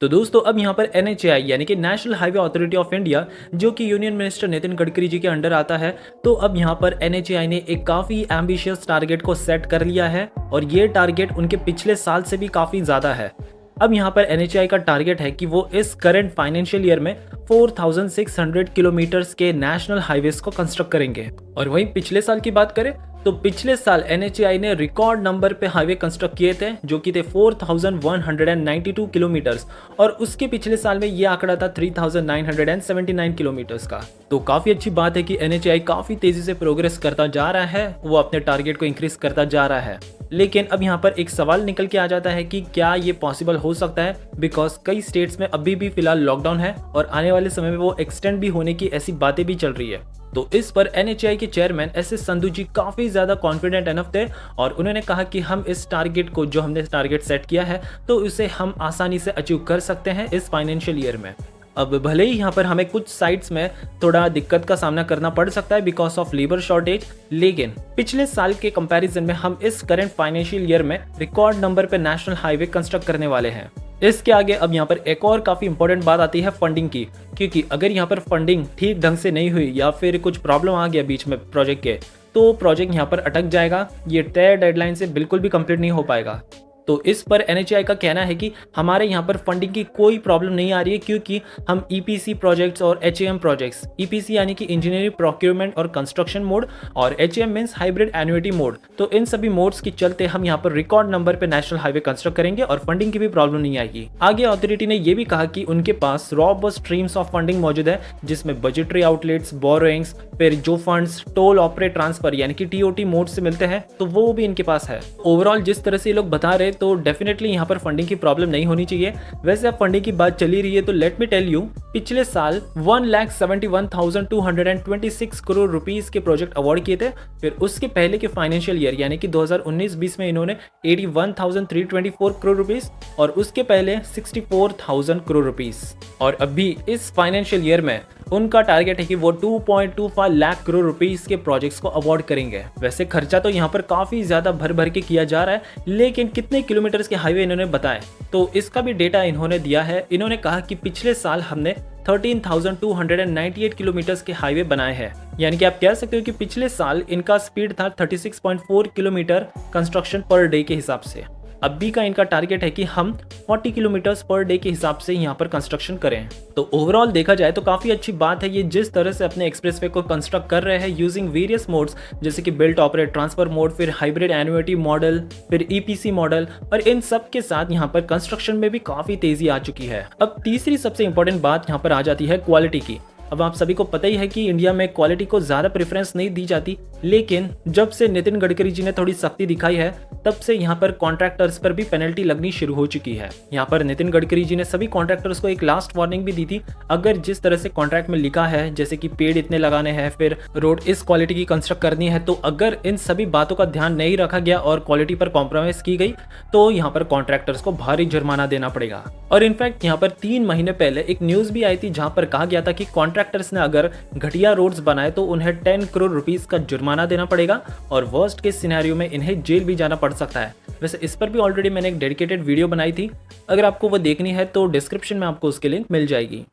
तो दोस्तों अब यहाँ पर NHAI यानी कि national highway authority of India, जो कि यूनियन मिनिस्टर नितिन गडकरी जी के अंडर आता है, तो अब यहाँ पर NHAI ने एक काफ़ी एम्बिशियस टारगेट को सेट कर लिया है और ये टारगेट उनके पिछले साल से भी काफ़ी ज़्यादा है। अब यहाँ पर NHAI का टारगेट है कि वो इस करंट फाइनेंशियल ईयर में 4600 किलोमीटर्स के नेशनल हाईवेज को कंस्ट्रक्ट करेंगे। और वहीं पिछले साल की बात करें तो पिछले साल NHAI ने रिकॉर्ड नंबर पे हाईवे कंस्ट्रक्ट किए थे, जो कि थे 4192 किलोमीटर्स, और उसके पिछले साल में ये आंकड़ा था 3979 किलोमीटर्स का। तो काफ़ी अच्छी बात है कि NHAI काफ़ी तेज़ी से प्रोग्रेस करता जा रहा है, वो अपने टारगेट को इंक्रीज करता जा रहा है। लेकिन अब यहाँ पर एक सवाल निकल के आ जाता है कि क्या ये पॉसिबल हो सकता है, बिकॉज कई स्टेट्स में अभी भी फिलहाल लॉकडाउन है और आने वाले समय में वो एक्सटेंड भी होने की ऐसी बातें भी चल रही है। तो इस पर NHAI के चेयरमैन SS संधू जी काफ़ी ज़्यादा कॉन्फिडेंट एनफ थे और उन्होंने कहा कि हम इस टारगेट को, जो हमने टारगेट सेट किया है, तो उसे हम आसानी से अचीव कर सकते हैं इस फाइनेंशियल ईयर में। अब भले ही यहाँ पर हमें कुछ साइट्स में थोड़ा दिक्कत का सामना करना पड़ सकता है बिकॉज ऑफ लेबर शॉर्टेज, लेकिन पिछले साल के कंपैरिजन में हम इस करंट फाइनेंशियल ईयर में रिकॉर्ड नंबर पे नेशनल हाईवे कंस्ट्रक्ट करने वाले हैं। इसके आगे अब यहाँ पर एक और काफ़ी इंपॉर्टेंट बात आती है फंडिंग की, क्योंकि अगर यहाँ पर फंडिंग ठीक ढंग से नहीं हुई या फिर कुछ प्रॉब्लम आ गया बीच में प्रोजेक्ट के, तो प्रोजेक्ट यहाँ पर अटक जाएगा, ये तय डेडलाइन से बिल्कुल भी कंप्लीट नहीं हो पाएगा। तो इस पर NHAI का कहना है कि हमारे यहाँ पर फंडिंग की कोई प्रॉब्लम नहीं आ रही है, क्योंकि हम EPC प्रोजेक्ट्स और HAM प्रोजेक्ट्स, EPC यानी कि इंजीनियरिंग प्रोक्योरमेंट और कंस्ट्रक्शन मोड, और HAM means hybrid annuity mode, तो इन सभी मोड्स के चलते हम यहाँ पर रिकॉर्ड नंबर पे नेशनल हाईवे कंस्ट्रक्ट करेंगे और फंडिंग की भी प्रॉब्लम नहीं आएगी। आगे अथॉरिटी ने यह भी कहा कि उनके पास रॉबस्ट स्ट्रीम्स ऑफ फंडिंग मौजूद है, जिसमें बजटरी आउटलेट्स, बोरोइंग्स, फिर जो फंड्स टोल ऑपरेट ट्रांसफर यानी कि TOT मोड से मिलते हैं, तो वो भी इनके पास है। ओवरऑल जिस तरह से ये लोग बता रहे, तो डेफिनेटली यहाँ पर फंडिंग की प्रॉब्लम नहीं होनी चाहिए। वैसे अब फंडिंग की बात चली रही है तो लेट मी टेल यू, पिछले साल 1,71,226 करोड़ रुपीस के प्रोजेक्ट अवार्ड किए थे। फिर उसके पहले के फाइनेंशियल ईयर यानी कि 2019-20 में इन्होंने 81,324 करोड़ रुपीस, और उसके पहले 64,000 करोड़ रुपीस, और अभी इस फाइनेंशियल ईयर में उनका टारगेट है कि वो 2.25 लाख करोड़ रुपीस के प्रोजेक्ट्स को अवार्ड करेंगे। वैसे खर्चा तो यहाँ पर काफी ज्यादा भर भर के किया जा रहा है, लेकिन कितने किलोमीटर्स के हाईवे इन्होंने बताए, तो इसका भी डेटा इन्होंने दिया है। इन्होंने कहा कि पिछले साल हमने 13,298 किलोमीटर्स के हाईवे बनाए हैं, यानी कि आप कह सकते हो कि पिछले साल इनका स्पीड था 36.4 किलोमीटर कंस्ट्रक्शन पर डे के हिसाब से। अभी का इनका टारगेट है कि हम 40 किलोमीटर्स पर डे के हिसाब से यहाँ पर कंस्ट्रक्शन करें। तो ओवरऑल देखा जाए तो काफ़ी अच्छी बात है ये जिस तरह से अपने एक्सप्रेसवे को कंस्ट्रक्ट कर रहे हैं यूजिंग वेरियस मोड्स, जैसे कि बिल्ट ऑपरेट ट्रांसफर मोड, फिर हाइब्रिड एन्युटी मॉडल, फिर EPC मॉडल, और इन सब के साथ यहाँ पर कंस्ट्रक्शन में भी काफ़ी तेजी आ चुकी है। अब तीसरी सबसे इंपॉर्टेंट बात यहाँ पर आ जाती है क्वालिटी की। अब आप सभी को पता ही है कि इंडिया में क्वालिटी को ज़्यादा प्रेफरेंस नहीं दी जाती, लेकिन जब से नितिन गडकरी जी ने थोड़ी सख्ती दिखाई है, तब से यहाँ पर कॉन्ट्रैक्टर्स पर भी पेनल्टी लगनी शुरू हो चुकी है। यहाँ पर नितिन गडकरी जी ने सभी कॉन्ट्रैक्टर्स को एक लास्ट वार्निंग भी दी थी, अगर जिस तरह से कॉन्ट्रैक्ट में लिखा है, जैसे कि पेड़ इतने लगाने हैं, फिर रोड इस क्वालिटी की कंस्ट्रक्ट करनी है, तो अगर इन सभी बातों का ध्यान नहीं रखा गया और क्वालिटी पर कॉम्प्रोमाइज की गई, तो यहाँ पर कॉन्ट्रैक्टर्स को भारी जुर्माना देना पड़ेगा। और इनफैक्ट यहाँ पर 3 महीने पहले एक न्यूज़ भी आई थी जहाँ पर कहा गया था कि कॉन्ट्रैक्टर्स ने अगर घटिया रोड्स बनाए तो उन्हें 10 करोड़ रुपीस का जुर्माना देना पड़ेगा, और वर्स्ट केस सिनेरियो में इन्हें जेल भी जाना पड़ सकता है। वैसे इस पर भी ऑलरेडी मैंने एक डेडिकेटेड वीडियो बनाई थी, अगर आपको वो देखनी है तो डिस्क्रिप्शन में आपको उसकी लिंक मिल जाएगी।